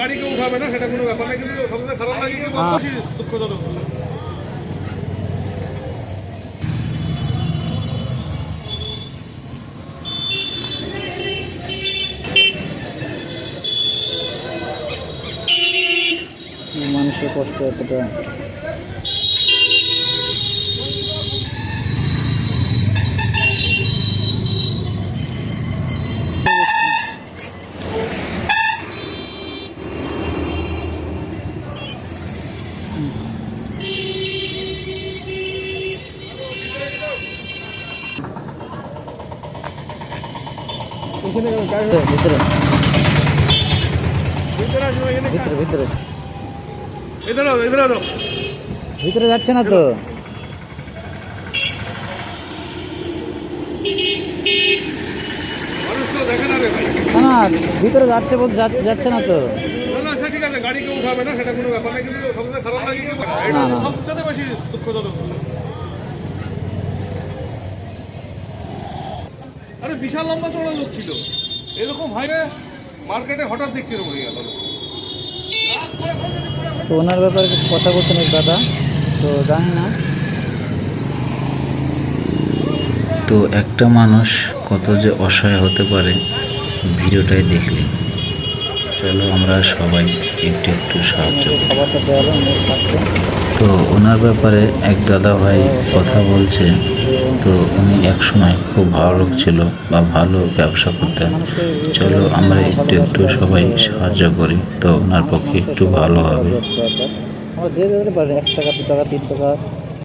গাড়ি কেউ উঠাবে না, সেটা কোনো ব্যাপার না, কিন্তু সবচেয়ে খারাপ লাগে কি বেশি দুঃখজনক। মানুষের কষ্ট এতটা। ভিতরে ভিতরে ভিতরে যাচ্ছে না তো। না ভিতরে যাচ্ছে বলতে যাচ্ছে না তো। ঠিক আছে, গাড়ি কেউ উঠাবে না, সেটা কোনো ব্যাপার না, কিন্তু সবচেয়ে খারাপ লাগে কি সবচেয়ে বেশি দুঃখজনক। আরে বিশাল লম্বা চড়া লোক ছিল, এরকম ভাইরে মার্কেটে হঠাৎ দেখছি এরকম হয়ে গেল। তো ওনার ব্যাপারে কিছু কথা বলছেন এক দাদা, তো জানি না। তো একটা মানুষ কত যে অসহায় হতে পারে ভিডিওটাই দেখলে। চলো আমরা সবাই একটু একটু সাহায্য করি। তো ওনার ব্যাপারে এক দাদা ভাই কথা বলছে। তো উনি একসময় খুব ভালো লোক ছিল বা ভালো ব্যবসা করতেন। চলো আমরা একটু একটু সবাই সাহায্য করি, তো ওনার পক্ষে একটু ভালো হবে। আমরা যে যেতে পারি 1 টাকা 2 টাকা 3 টাকা